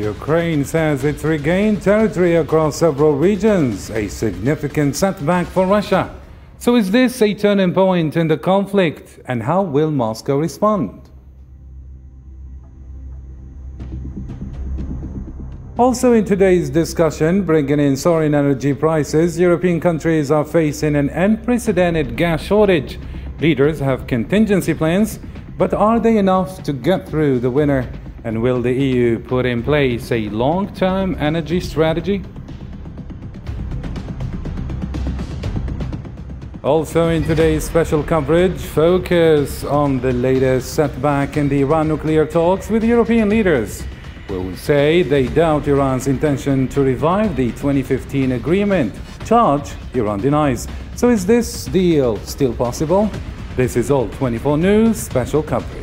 Ukraine says it's regained territory across several regions, a significant setback for Russia. So is this a turning point in the conflict, and how will Moscow respond? Also in today's discussion, bringing in soaring energy prices, European countries are facing an unprecedented gas shortage. Leaders have contingency plans, but are they enough to get through the winter? And will the EU put in place a long-term energy strategy? Also in today's special coverage, focus on the latest setback in the Iran nuclear talks with European leaders, who say they doubt Iran's intention to revive the 2015 agreement. Charge Iran denies. So is this deal still possible? This is All 24 News special coverage.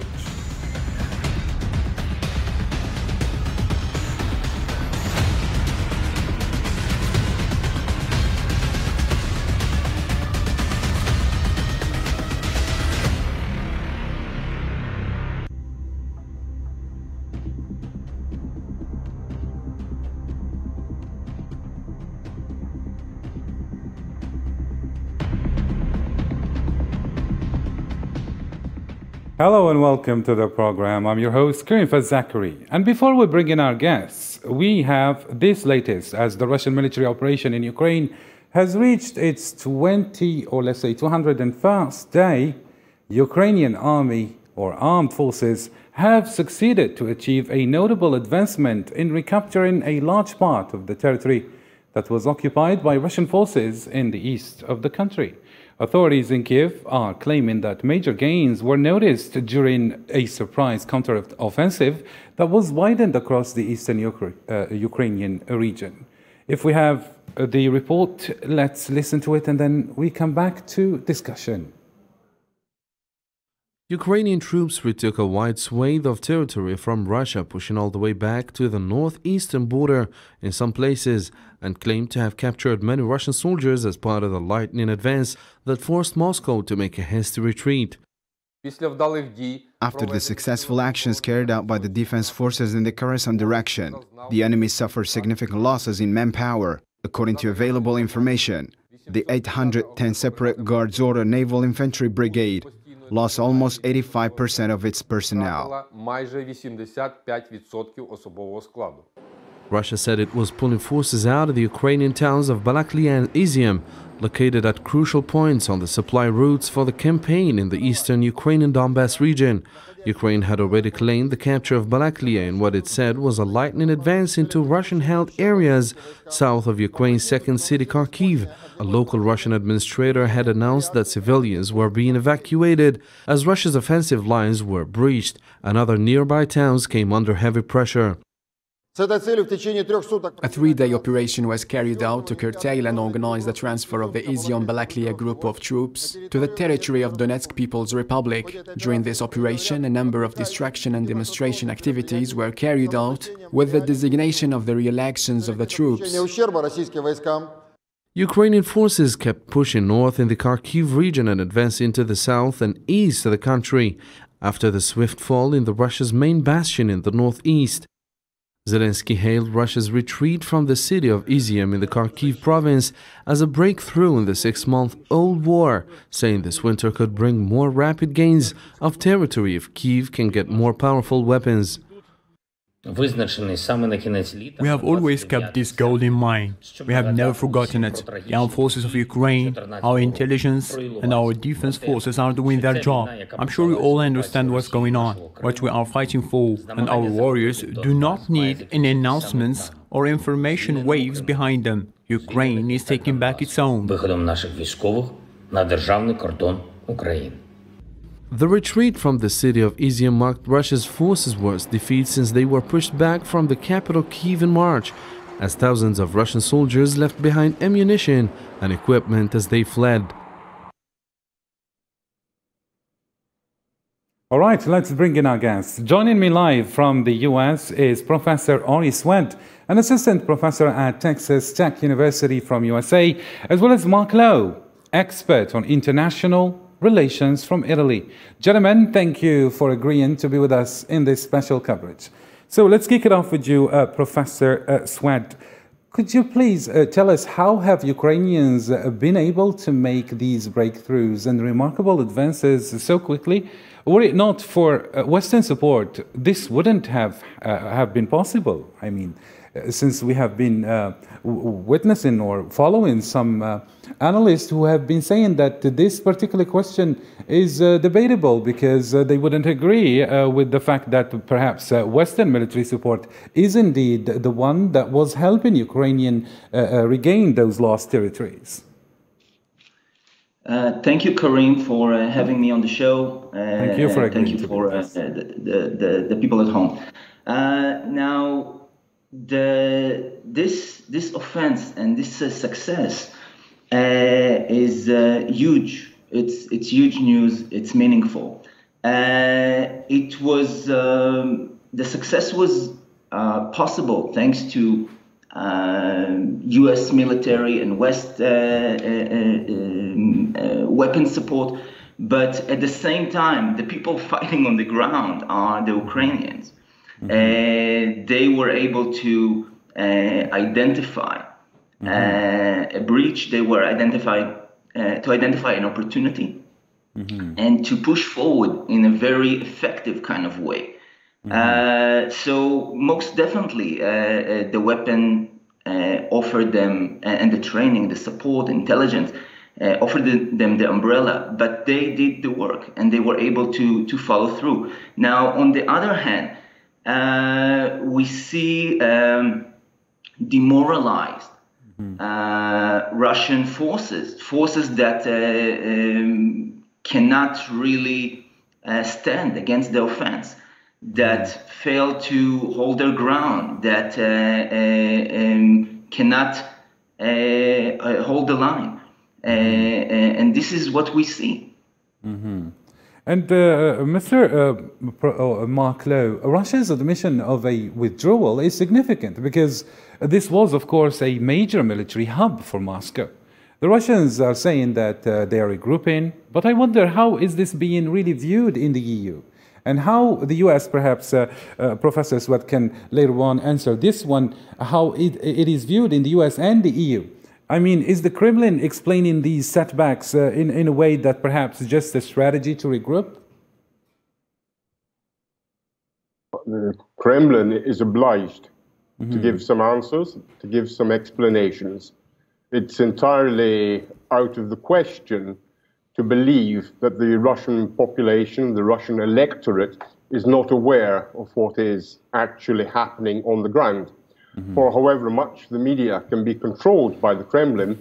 Hello and welcome to the program. I'm your host, Karim Zachary. And before we bring in our guests, we have this latest as the Russian military operation in Ukraine has reached its 201st day. Ukrainian army or armed forces have succeeded to achieve a notable advancement in recapturing a large part of the territory that was occupied by Russian forces in the east of the country. Authorities in Kiev are claiming that major gains were noticed during a surprise counter-offensive that was widened across the eastern Ukrainian region. If we have the report, let's listen to it and then we come back to discussion. Ukrainian troops retook a wide swathe of territory from Russia, pushing all the way back to the northeastern border in some places, and claimed to have captured many Russian soldiers as part of the lightning advance that forced Moscow to make a hasty retreat. After the successful actions carried out by the defense forces in the Kherson direction, the enemy suffered significant losses in manpower. According to available information, the 810 Separate Guards Order Naval Infantry Brigade lost almost 85% of its personnel. Russia said it was pulling forces out of the Ukrainian towns of Balaklia and Izium, located at crucial points on the supply routes for the campaign in the eastern Ukrainian Donbass region. Ukraine had already claimed the capture of Balaklia in what it said was a lightning advance into Russian-held areas south of Ukraine's second city, Kharkiv. A local Russian administrator had announced that civilians were being evacuated as Russia's offensive lines were breached and other nearby towns came under heavy pressure. A 3-day operation was carried out to curtail and organize the transfer of the Izium-Balaklia group of troops to the territory of Donetsk People's Republic. During this operation, a number of distraction and demonstration activities were carried out with the designation of the re-elections of the troops. Ukrainian forces kept pushing north in the Kharkiv region and advanced into the south and east of the country after the swift fall in Russia's main bastion in the northeast. Zelensky hailed Russia's retreat from the city of Izium in the Kharkiv province as a breakthrough in the 6-month-old war, saying this winter could bring more rapid gains of territory if Kyiv can get more powerful weapons. We have always kept this goal in mind. We have never forgotten it. The armed forces of Ukraine, our intelligence and our defense forces are doing their job. I'm sure we all understand what's going on, what we are fighting for, and our warriors do not need any announcements or information waves behind them. Ukraine is taking back its own. The retreat from the city of Izium marked Russia's forces' worst defeat since they were pushed back from the capital Kyiv in March, as thousands of Russian soldiers left behind ammunition and equipment as they fled. All right, let's bring in our guests. Joining me live from the US is Professor Ori Swett, an assistant professor at Texas Tech University from USA, as well as Mark Lowe, expert on international relations from Italy. Gentlemen, thank you for agreeing to be with us in this special coverage. So let's kick it off with you, Professor Swad. Could you please tell us how have Ukrainians been able to make these breakthroughs and remarkable advances so quickly? Were it not for Western support, this wouldn't have been possible. I mean, since we have been witnessing or following some analysts who have been saying that this particular question is debatable because they wouldn't agree with the fact that perhaps Western military support is indeed the one that was helping Ukrainian regain those lost territories. Thank you, Karim, for having me on the show. Thank you for agreeing. Thank you for the people at home. Now, this offense and this success is huge. It's huge news. It's meaningful. It was the success was possible thanks to U.S. military and West weapon support, but at the same time, the people fighting on the ground are the Ukrainians. They were able to identify a breach. They were to identify an opportunity and to push forward in a very effective kind of way. So most definitely, the weapon offered them, and the training, the support, intelligence, offered them the umbrella, but they did the work and they were able to follow through. Now, on the other hand, we see demoralized Russian forces that cannot really stand against the offense, that fail to hold their ground, that cannot hold the line. And this is what we see. And Mr. Mark Lowe, Russia's admission of a withdrawal is significant because this was, of course, a major military hub for Moscow. The Russians are saying that they are regrouping, but I wonder how is this being really viewed in the EU? And how the US, perhaps Professor Swad can later on answer this one, how it is viewed in the US and the EU. I mean, is the Kremlin explaining these setbacks in a way that perhaps just a strategy to regroup? The Kremlin is obliged to give some answers, to give some explanations. It's entirely out of the question to believe that the Russian population, the Russian electorate, is not aware of what is actually happening on the ground. For however much the media can be controlled by the Kremlin,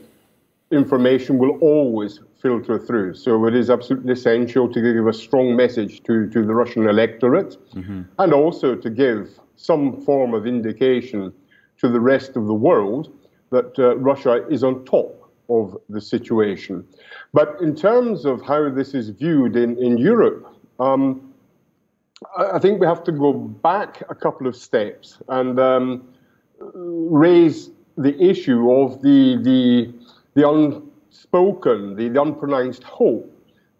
information will always filter through. So it is absolutely essential to give a strong message to the Russian electorate, and also to give some form of indication to the rest of the world that Russia is on top of the situation. But in terms of how this is viewed in Europe, I think we have to go back a couple of steps and raise the issue of the unspoken, the unpronounced hope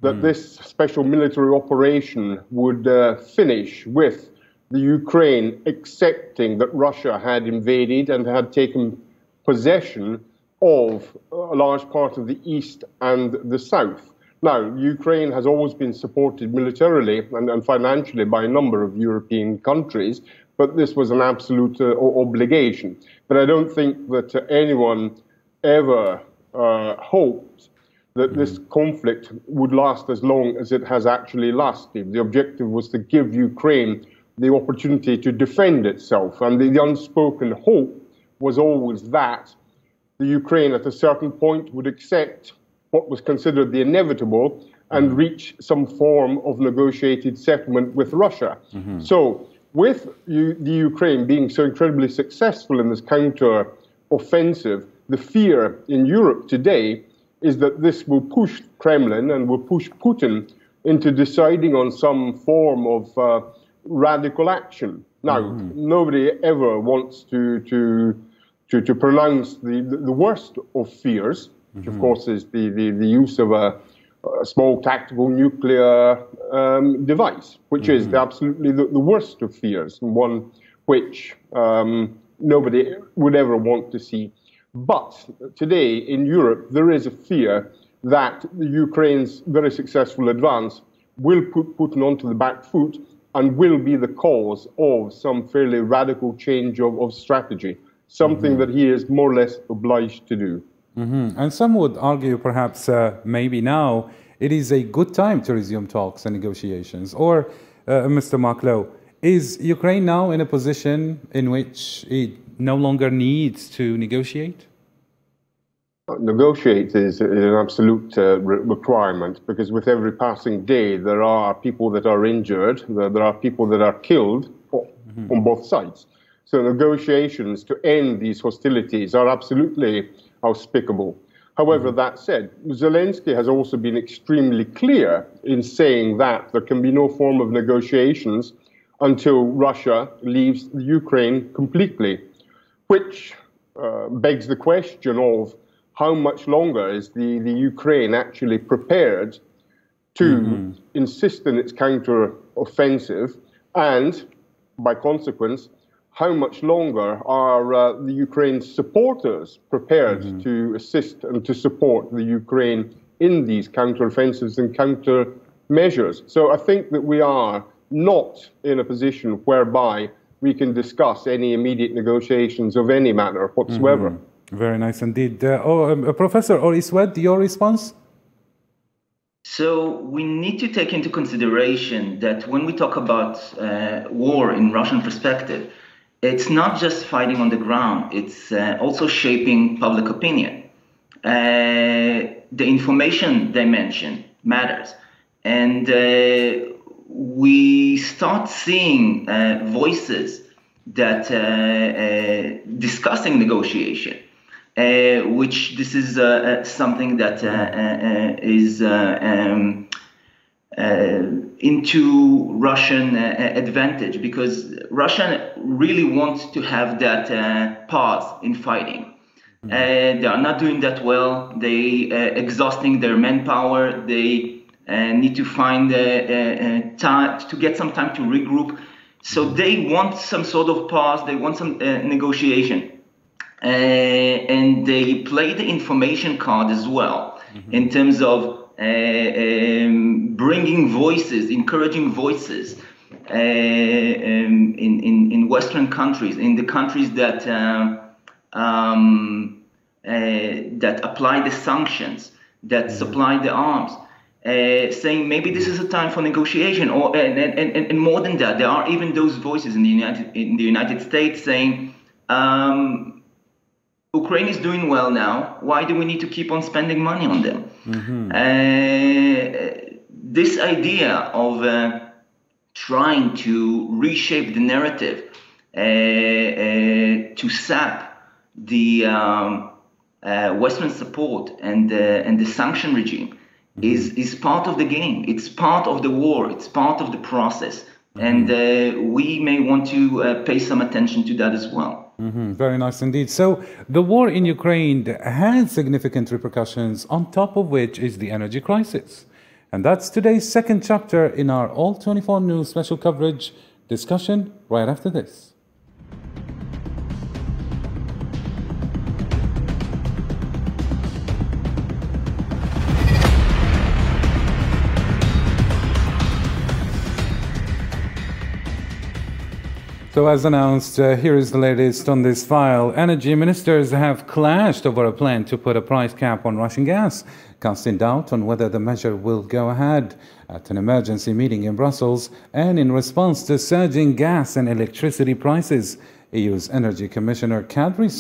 that this special military operation would finish with the Ukraine accepting that Russia had invaded and had taken possession of a large part of the east and the south. Now, Ukraine has always been supported militarily and financially by a number of European countries, but this was an absolute obligation. But I don't think that anyone ever hoped that this conflict would last as long as it has actually lasted. The objective was to give Ukraine the opportunity to defend itself, and the unspoken hope was always that the Ukraine at a certain point would accept what was considered the inevitable and reach some form of negotiated settlement with Russia. So with the Ukraine being so incredibly successful in this counter-offensive, the fear in Europe today is that this will push Kremlin and will push Putin into deciding on some form of radical action. Now, nobody ever wants to pronounce the worst of fears, which of course is the use of a small tactical nuclear device, which is absolutely the worst of fears, and one which nobody would ever want to see. But today in Europe, there is a fear that Ukraine's very successful advance will put Putin onto the back foot and will be the cause of some fairly radical change of strategy, something that he is more or less obliged to do. And some would argue perhaps maybe now it is a good time to resume talks and negotiations. Or, Mr. Marklow, is Ukraine now in a position in which it no longer needs to negotiate? Negotiate is an absolute requirement, because with every passing day there are people that are injured, there are people that are killed on both sides. So negotiations to end these hostilities are absolutely auspicable. However, that said, Zelensky has also been extremely clear in saying that there can be no form of negotiations until Russia leaves Ukraine completely, which begs the question of how much longer is the Ukraine actually prepared to insist on its counter-offensive, and by consequence, how much longer are the Ukraine supporters prepared to assist and to support the Ukraine in these counter-offensives and counter-measures. So I think that we are not in a position whereby we can discuss any immediate negotiations of any manner whatsoever. Very nice indeed. Professor Oriswed, your response? So we need to take into consideration that when we talk about war in Russian perspective, it's not just fighting on the ground, it's also shaping public opinion. The information dimension matters. And we start seeing voices that discussing negotiation, which this is something that is into Russian advantage, because Russia really wants to have that pause in fighting. They are not doing that well. They exhausting their manpower. They need to find time to get some time to regroup. So they want some sort of pause. They want some negotiation. And they play the information card as well in terms of bringing voices, encouraging voices in Western countries, in the countries that that apply the sanctions, that supply the arms, saying maybe this is a time for negotiation, or and more than that, there are even those voices in the United States saying, Ukraine is doing well now. Why do we need to keep on spending money on them? This idea of trying to reshape the narrative to sap the Western support and the sanction regime is part of the game. It's part of the war. It's part of the process. And we may want to pay some attention to that as well. Very nice indeed. So the war in Ukraine has significant repercussions, on top of which is the energy crisis. And that's today's second chapter in our All 24 News special coverage discussion right after this. So as announced, here is the latest on this file. Energy ministers have clashed over a plan to put a price cap on Russian gas, casting doubt on whether the measure will go ahead. At an emergency meeting in Brussels, and in response to surging gas and electricity prices, EU's Energy Commissioner Kadri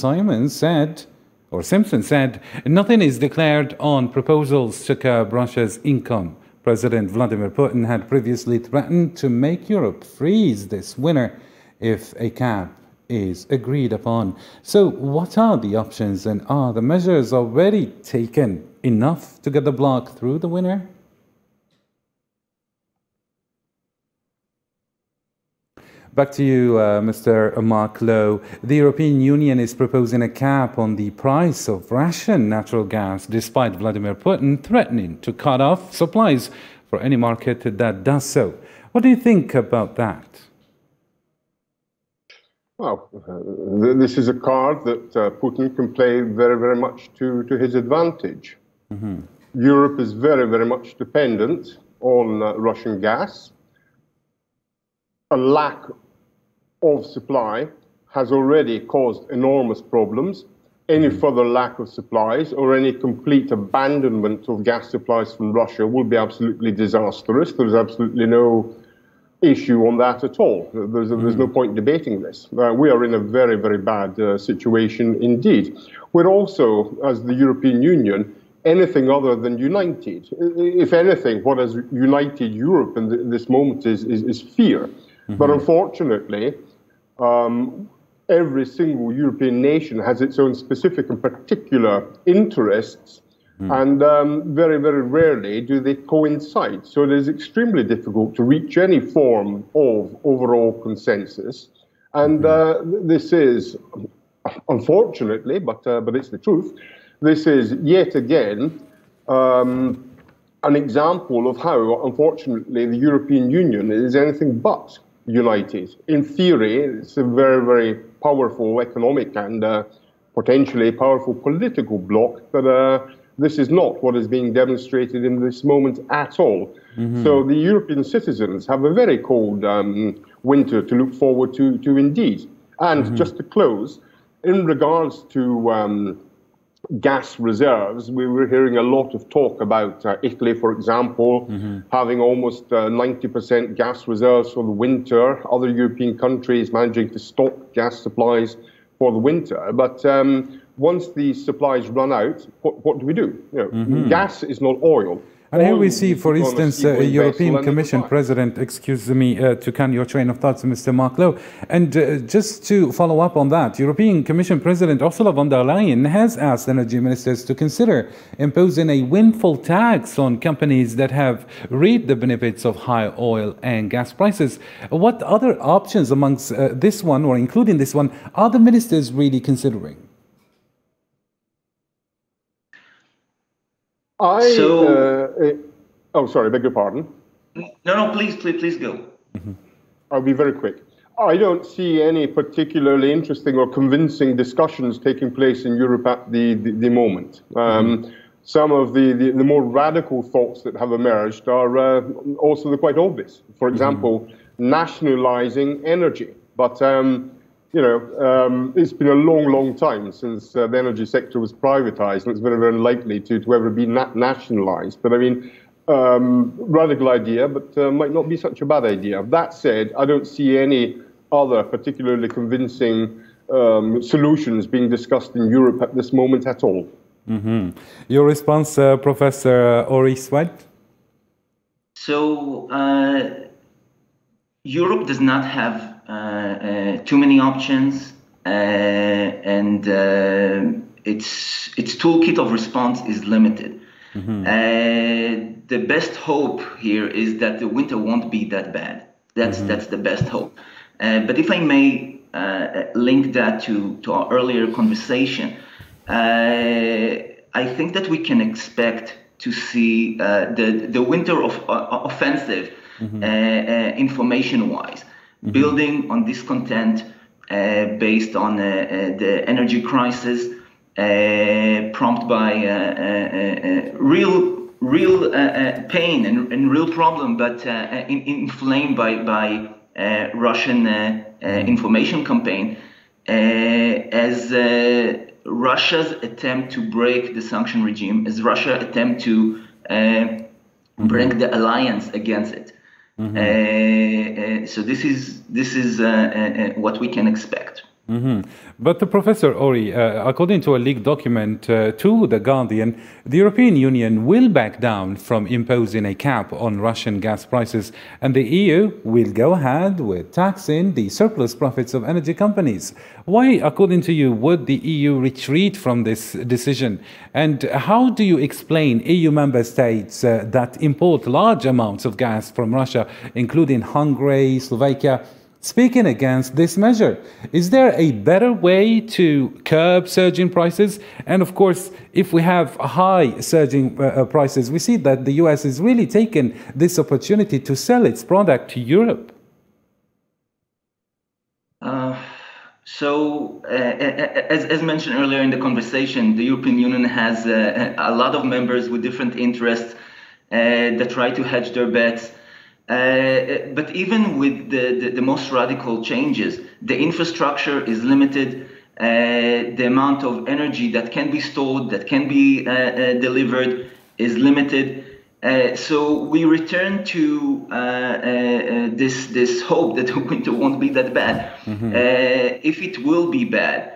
Simpson said, nothing is declared on proposals to curb Russia's income. President Vladimir Putin had previously threatened to make Europe freeze this winter if a cap is agreed upon. So what are the options, and are the measures already taken enough to get the bloc through the winter? Back to you, Mr. Marklow. The European Union is proposing a cap on the price of Russian natural gas, despite Vladimir Putin threatening to cut off supplies for any market that does so. What do you think about that? Well, this is a card that Putin can play very, very much to his advantage. Europe is very, very much dependent on Russian gas. A lack of supply has already caused enormous problems. Any further lack of supplies or any complete abandonment of gas supplies from Russia will be absolutely disastrous. There's absolutely no issue on that at all. There's no point debating this. We are in a very, very bad situation indeed. We're also, as the European Union, anything other than united. If anything, what has united Europe in this moment is fear. But unfortunately, every single European nation has its own specific and particular interests, and very, very rarely do they coincide. So it is extremely difficult to reach any form of overall consensus. And this is, unfortunately, but it's the truth, this is yet again an example of how, unfortunately, the European Union is anything but united. In theory, it's a very, very powerful economic and potentially powerful political bloc, but this is not what is being demonstrated in this moment at all. So the European citizens have a very cold winter to look forward to indeed. And just to close, in regards to gas reserves, we were hearing a lot of talk about Italy, for example, having almost 90% gas reserves for the winter, other European countries managing to stock gas supplies for the winter. But once these supplies run out, what do we do? You know, gas is not oil. And here we see, for instance, a European Commission President, excuse me, to can your train of thoughts, Mr. Mark Lowe. And just to follow up on that, European Commission President Ursula von der Leyen has asked energy ministers to consider imposing a windfall tax on companies that have reaped the benefits of high oil and gas prices. What other options amongst this one, or including this one, are the ministers really considering? Sorry, beg your pardon. No, please go. I'll be very quick. I don't see any particularly interesting or convincing discussions taking place in Europe at the moment. Some of the more radical thoughts that have emerged are also quite obvious. For example, nationalizing energy. But it's been a long time since the energy sector was privatized, and it's very, very unlikely to ever be nationalized. But I mean, radical idea, but might not be such a bad idea. That said, I don't see any other particularly convincing solutions being discussed in Europe at this moment at all. Your response, Professor Ori Swed? So, Europe does not have too many options, and its toolkit of response is limited. The best hope here is that the winter won't be that bad. That's the best hope. But if I may link that to our earlier conversation, I think that we can expect to see the winter offensive, information-wise, building on discontent based on the energy crisis, prompted by real pain and real problem, but inflamed by Russian information campaign, as Russia's attempt to break the sanction regime, as Russia attempt to bring the alliance against it. So this is what we can expect. But Professor Ori, according to a leaked document to The Guardian, the European Union will back down from imposing a cap on Russian gas prices, and the EU will go ahead with taxing the surplus profits of energy companies. Why, according to you, would the EU retreat from this decision? And how do you explain EU member states that import large amounts of gas from Russia, including Hungary, Slovakia, speaking against this measure? Is there a better way to curb surging prices? And of course, if we have high surging prices, we see that the US is really taking this opportunity to sell its product to Europe. So, as mentioned earlier in the conversation, the European Union has a lot of members with different interests that try to hedge their bets. But even with the most radical changes, the infrastructure is limited. The amount of energy that can be stored, that can be delivered, is limited. So we return to this hope that the winter won't be that bad. If it will be bad,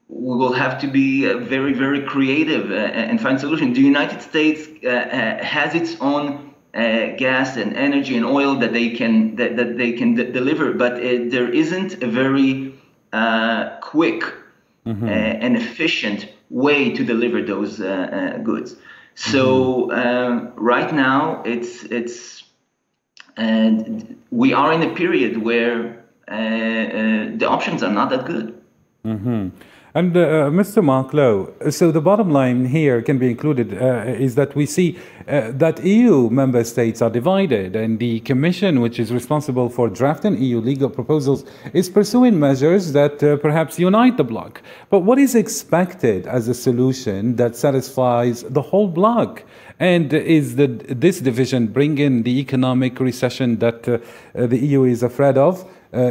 we will have to be very, very creative and find solutions. The United States has its own gas and energy and oil that they can deliver, but there isn't a very quick and efficient way to deliver those goods. So right now, we are in a period where the options are not that good. And Mr. Mark Lowe, so the bottom line here can be included is that we see that EU member states are divided, and the Commission, which is responsible for drafting EU legal proposals, is pursuing measures that perhaps unite the bloc. But what is expected as a solution that satisfies the whole bloc? And is this division bringing the economic recession that the EU is afraid of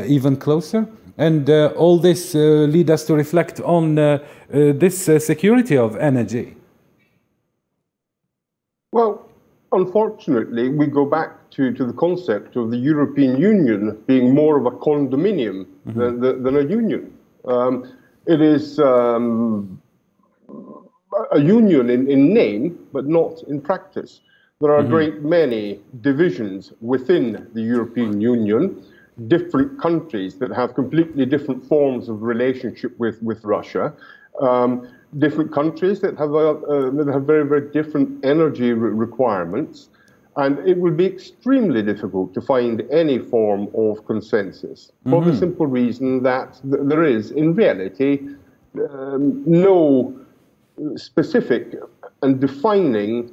even closer? And all this lead us to reflect on this security of energy. Well, unfortunately, we go back to the concept of the European Union being more of a condominium than a union. It is a union in name, but not in practice. There are a great many divisions within the European Union, different countries that have completely different forms of relationship with Russia, different countries that have very, very different energy requirements, and it will be extremely difficult to find any form of consensus for the simple reason that there is, in reality, no specific and defining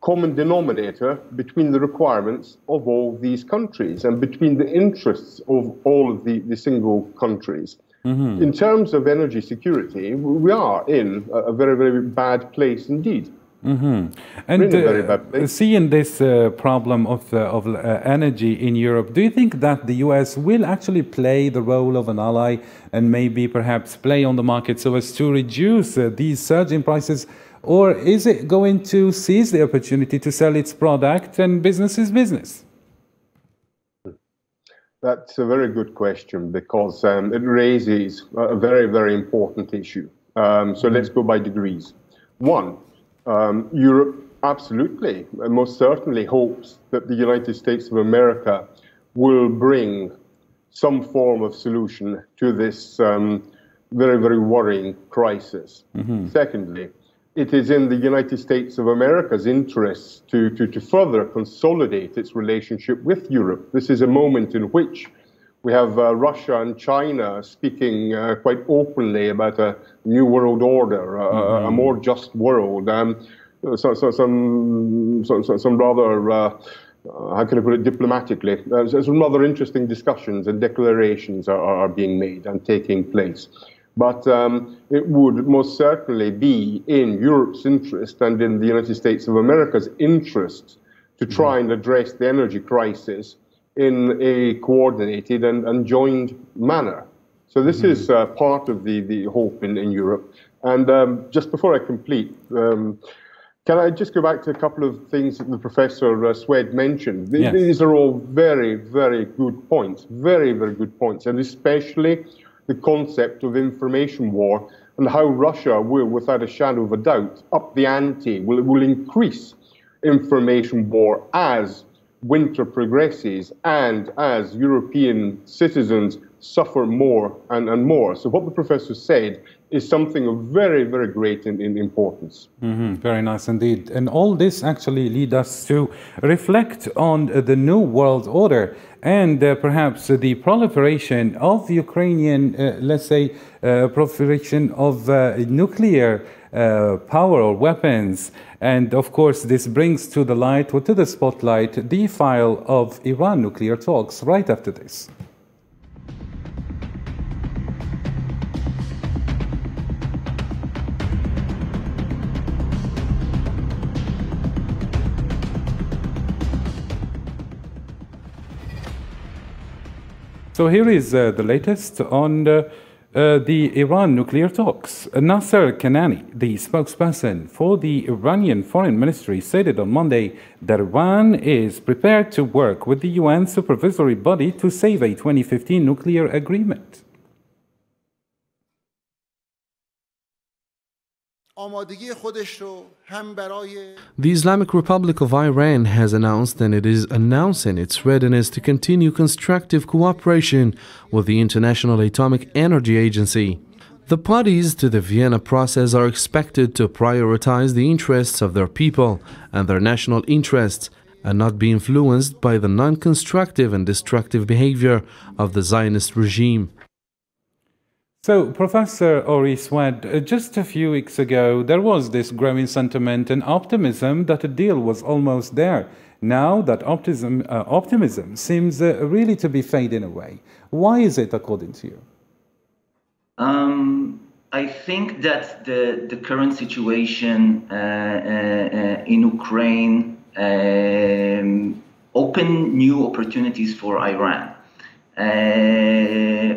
common denominator between the requirements of all these countries and between the interests of all of the single countries. In terms of energy security, we are in a very, very bad place indeed. And very bad place. seeing this problem of energy in Europe, do you think that the US will actually play the role of an ally and maybe perhaps play on the market so as to reduce these surging prices? Or is it going to seize the opportunity to sell its product and business is business? That's a very good question because it raises a very, very important issue. So let's go by degrees. One, Europe absolutely, and most certainly hopes that the United States of America will bring some form of solution to this very, very worrying crisis. Secondly, it is in the United States of America's interests to further consolidate its relationship with Europe. This is a moment in which we have Russia and China speaking quite openly about a new world order, a more just world. Some rather, how can I put it diplomatically, some rather interesting discussions and declarations are being made and taking place. But it would most certainly be in Europe's interest and in the United States of America's interest to try and address the energy crisis in a coordinated and joined manner. So this is part of the hope in Europe. And just before I complete, can I just go back to a couple of things that the Professor Swed mentioned? Yes. These are all very, very good points, very, very good points, and especially the concept of information war and how Russia will, without a shadow of a doubt, up the ante, will increase information war as winter progresses and as European citizens suffer more and more. So what the professor said is something of very, very great importance. Very nice indeed. And all this actually leads us to reflect on the new world order and perhaps the proliferation of Ukrainian, let's say, proliferation of nuclear power or weapons. And of course, this brings to the light or to the spotlight the file of Iran nuclear talks right after this. So here is the latest on the Iran nuclear talks. Nasser Kanani, the spokesperson for the Iranian Foreign Ministry, stated on Monday that Iran is prepared to work with the UN supervisory body to save a 2015 nuclear agreement. The Islamic Republic of Iran has announced, and it is announcing its readiness to continue constructive cooperation with the International Atomic Energy Agency. The parties to the Vienna process are expected to prioritize the interests of their people and their national interests, and not be influenced by the non-constructive and destructive behavior of the Zionist regime. So, Professor Ori Swed, just a few weeks ago, there was this growing sentiment and optimism that a deal was almost there. Now that optimism seems really to be fading away. Why is it, according to you? I think that the current situation in Ukraine opened new opportunities for Iran.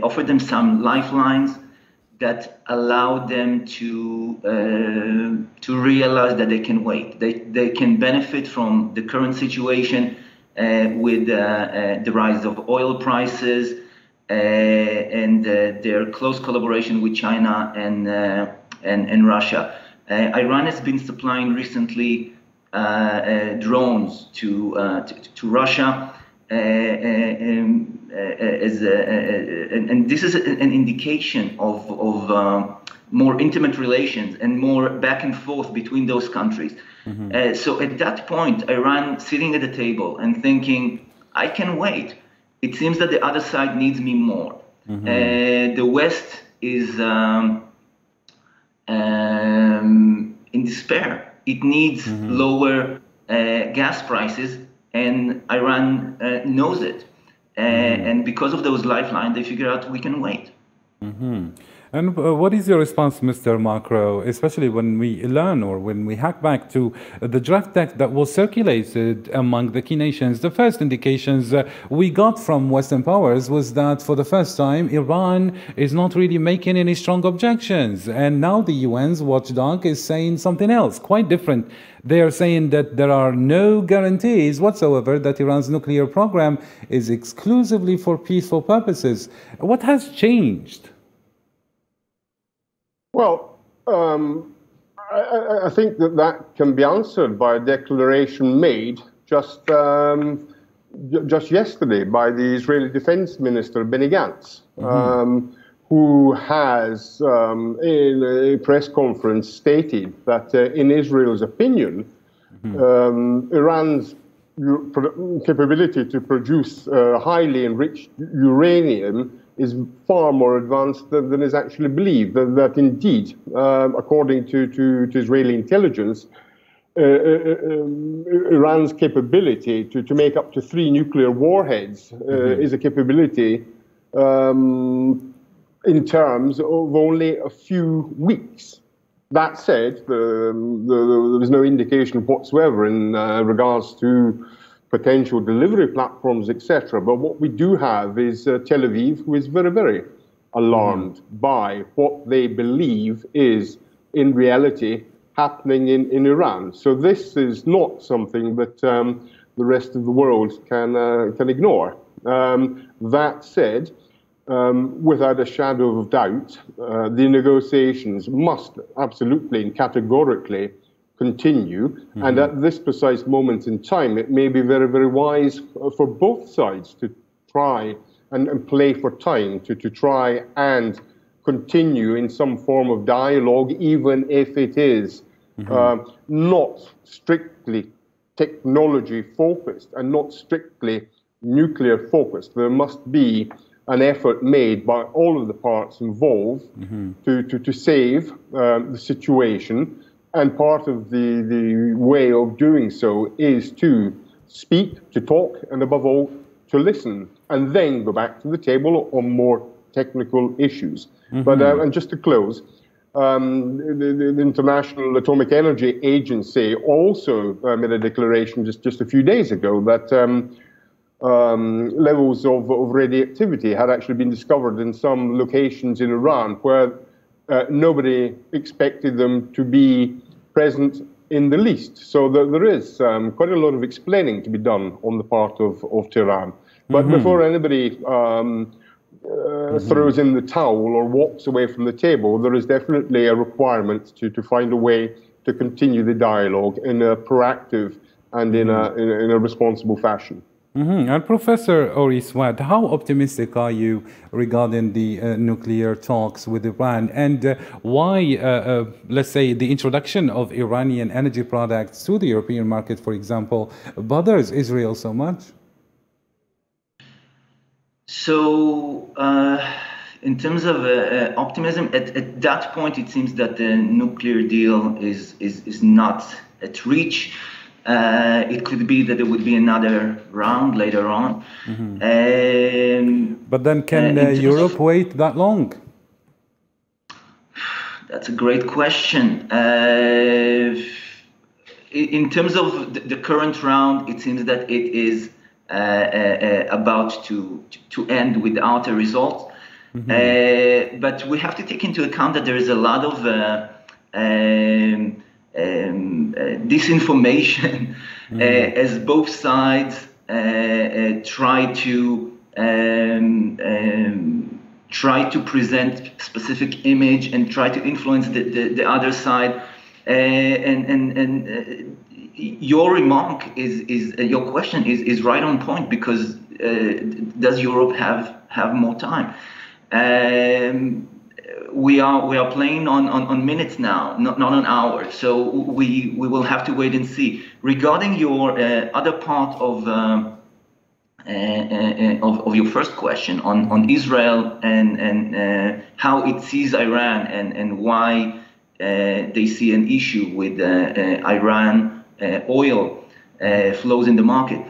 Offer them some lifelines that allow them to realize that they can wait. They can benefit from the current situation with the rise of oil prices and their close collaboration with China and Russia. Iran has been supplying recently drones to Russia. And this is an indication of more intimate relations and more back and forth between those countries. So at that point, Iran sitting at the table and thinking, I can wait. It seems that the other side needs me more. The West is in despair. It needs lower gas prices, and Iran knows it. And because of those lifelines, they figure out we can wait. And what is your response, Mr. Macro, especially when we learn or when we hack back to the draft text that was circulated among the key nations? The first indications we got from Western powers was that for the first time, Iran is not really making any strong objections. And now the UN's watchdog is saying something else, quite different. They are saying that there are no guarantees whatsoever that Iran's nuclear program is exclusively for peaceful purposes. What has changed? Well, I think that can be answered by a declaration made just yesterday by the Israeli Defense Minister Benny Gantz, who has, in a press conference, stated that in Israel's opinion, Iran's capability to produce highly enriched uranium is far more advanced than is actually believed. That indeed, according to Israeli intelligence, Iran's capability to make up to 3 nuclear warheads is a capability in terms of only a few weeks. That said, there is no indication whatsoever in regards to potential delivery platforms, etc. But what we do have is Tel Aviv, who is very, very alarmed by what they believe is, in reality, happening in Iran. So this is not something that the rest of the world can ignore. That said, without a shadow of doubt, the negotiations must absolutely and categorically continue. And at this precise moment in time, it may be very, very wise for both sides to try and play for time, to try and continue in some form of dialogue, even if it is not strictly technology focused and not strictly nuclear focused. There must be an effort made by all of the parts involved to save the situation. And part of the way of doing so is to speak, to talk, and above all, to listen, and then go back to the table on more technical issues. But and just to close, the International Atomic Energy Agency also made a declaration just a few days ago that levels of radioactivity had actually been discovered in some locations in Iran where nobody expected them to be present in the least. So there is quite a lot of explaining to be done on the part of Tehran. But before anybody throws in the towel or walks away from the table, there is definitely a requirement to find a way to continue the dialogue in a proactive and in a responsible fashion. And Professor Ori Swad, how optimistic are you regarding the nuclear talks with Iran, and why, let's say, the introduction of Iranian energy products to the European market, for example, bothers Israel so much? So, in terms of optimism, at that point, it seems that the nuclear deal is not at reach. It could be that there would be another round later on. But then can Europe wait that long? That's a great question. In terms of the current round, it seems that it is about to end without a result. But we have to take into account that there is a lot of disinformation as both sides try to present specific image and try to influence the other side. And your remark your question is right on point, because does Europe have more time? We are playing on minutes now, not on hours. So we will have to wait and see. Regarding your other part of your first question on Israel and how it sees Iran and why they see an issue with Iran oil flows in the market.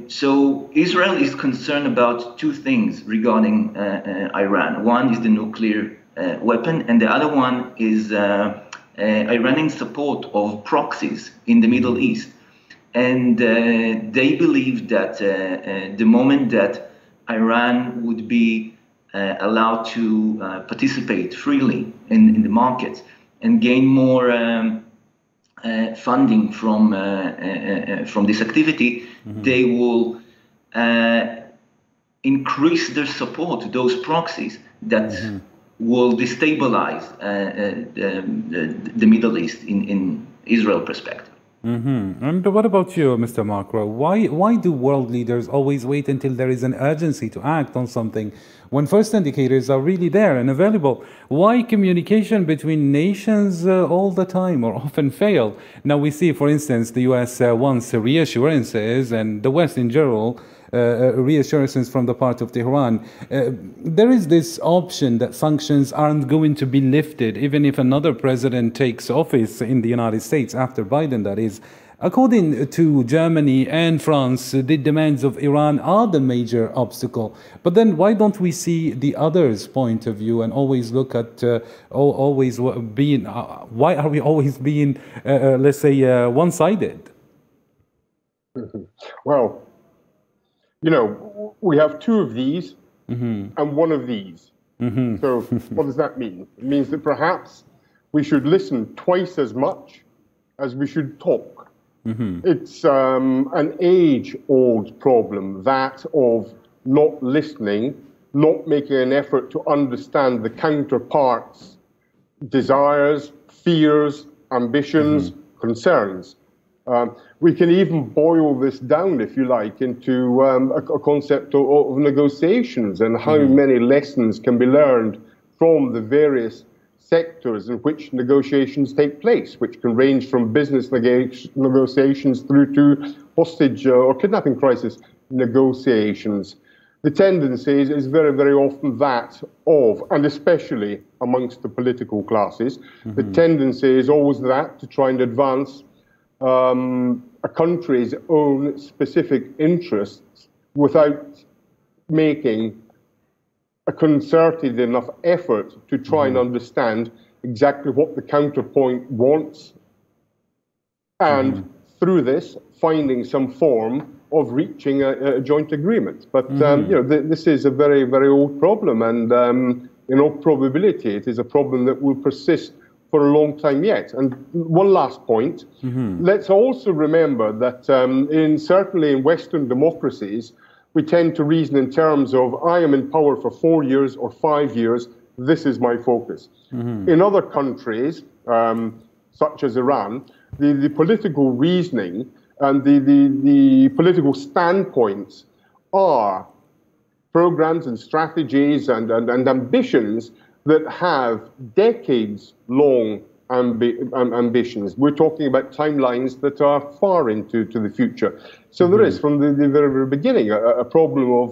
So Israel is concerned about two things regarding Iran. One is the nuclear weapon, and the other one is Iranian support of proxies in the Middle East. And they believe that the moment that Iran would be allowed to participate freely in the market and gain more funding from this activity, they will increase their support to those proxies that will destabilize the Middle East in Israel perspective. And what about you, Mr. Macro? Why do world leaders always wait until there is an urgency to act on something when first indicators are really there and available? Why communication between nations all the time or often fail? Now we see, for instance, the US wants reassurances, and the West in general reassurances from the part of Tehran. There is this option that sanctions aren't going to be lifted even if another president takes office in the United States, after Biden that is. According to Germany and France, the demands of Iran are the major obstacle. But then why don't we see the other's point of view and always look at why are we always being, let's say, one-sided? Well, you know, we have two of these and one of these. So what does that mean? It means that perhaps we should listen twice as much as we should talk. It's an age-old problem, that of not listening, not making an effort to understand the counterparts' desires, fears, ambitions, concerns. We can even boil this down, if you like, into a concept of negotiations and how many lessons can be learned from the various sectors in which negotiations take place, which can range from business negotiations through to hostage or kidnapping crisis negotiations. The tendency is very, very often that of, and especially amongst the political classes, the tendency is always that to try and advance a country's own specific interests without making a concerted enough effort to try and understand exactly what the counterpoint wants, and through this, finding some form of reaching a joint agreement. But this is a very, very old problem, and in all probability, it is a problem that will persist for a long time yet. And one last point, let's also remember that certainly in Western democracies, we tend to reason in terms of, I am in power for 4 years or 5 years, this is my focus. In other countries, such as Iran, the political reasoning and the political standpoints are programs and strategies and ambitions that have decades-long ambitions. We're talking about timelines that are far into the future. So there is, from the very, very beginning, a problem of,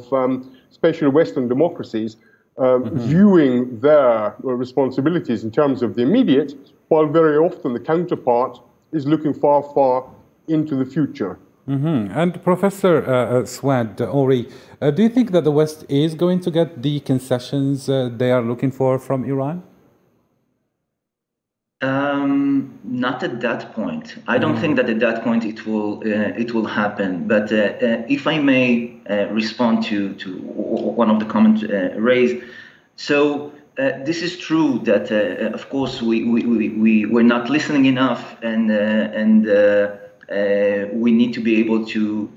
especially Western democracies, viewing their responsibilities in terms of the immediate, while very often the counterpart is looking far, far into the future. And Professor Swad, Ori, do you think that the West is going to get the concessions they are looking for from Iran? Not at that point. I don't think that at that point it will happen. But if I may respond to one of the comments raised, so this is true that of course we're not listening enough, and we need to be able to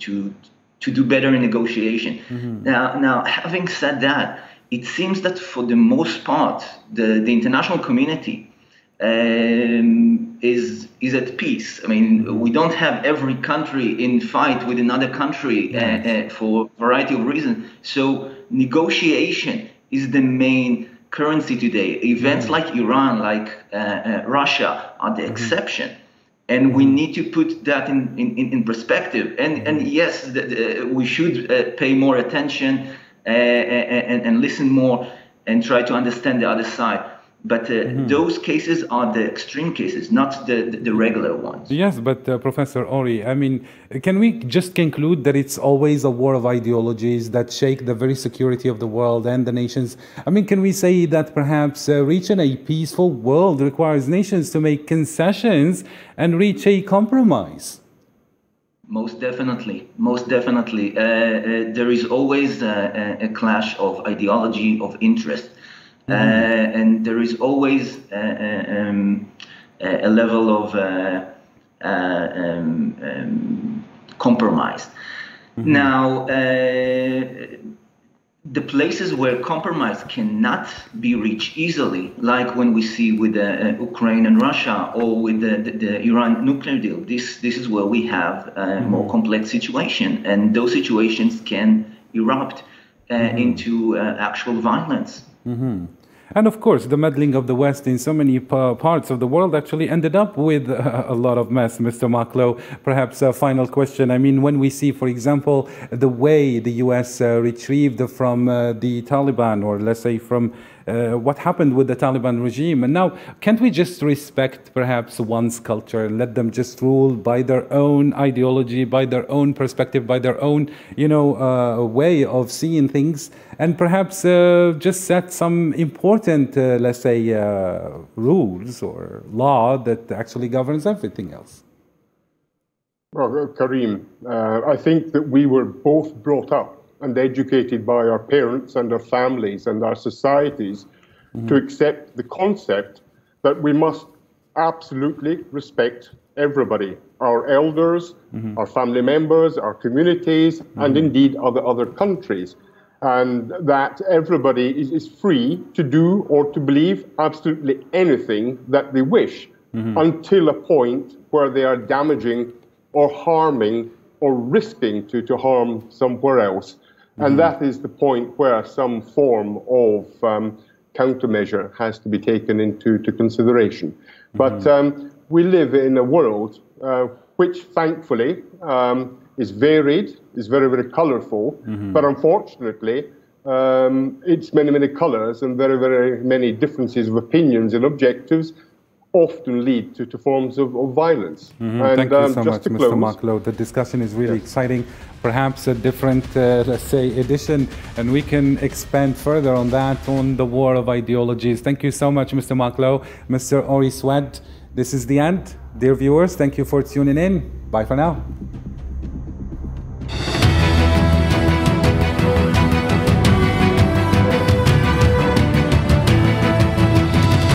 do better in negotiation. Now, having said that, it seems that for the most part, the international community is at peace. I mean, we don't have every country in fight with another country for a variety of reasons. So negotiation is the main currency today. Events like Iran, like Russia, are the exception. And we need to put that in perspective. And yes, we should pay more attention and listen more and try to understand the other side. But those cases are the extreme cases, not the regular ones. Yes, but Professor Ori, I mean, can we just conclude that it's always a war of ideologies that shake the very security of the world and the nations? I mean, can we say that perhaps reaching a peaceful world requires nations to make concessions and reach a compromise? Most definitely. Most definitely. There is always a clash of ideology, of interest. And there is always a level of compromise. Now, the places where compromise cannot be reached easily, like when we see with Ukraine and Russia, or with the Iran nuclear deal, this is where we have a more complex situation, and those situations can erupt into actual violence. And of course, the meddling of the West in so many parts of the world actually ended up with a lot of mess. Mr. Maklo, perhaps a final question. I mean, when we see, for example, the way the U.S. retrieved from the Taliban, or let's say from what happened with the Taliban regime. And now, can't we just respect perhaps one's culture, let them just rule by their own ideology, by their own perspective, by their own, way of seeing things, and perhaps just set some important, let's say, rules or law that actually governs everything else? Well, Karim, I think that we were both brought up and educated by our parents and our families and our societies to accept the concept that we must absolutely respect everybody, our elders, our family members, our communities, and indeed other countries. And that everybody is free to do or to believe absolutely anything that they wish until a point where they are damaging or harming or risking to harm somewhere else. And that is the point where some form of countermeasure has to be taken into consideration. But we live in a world which thankfully is varied, is very, very colorful, but unfortunately it's many, many colors and very, very many differences of opinions and objectives often lead to forms of violence. And, thank you so much, Mr. Maklo. The discussion is really exciting. Perhaps a different, let's say, edition, and we can expand further on that, on the war of ideologies. Thank you so much, Mr. Maklo. Mr. Ori Swad, this is the end. Dear viewers, thank you for tuning in. Bye for now.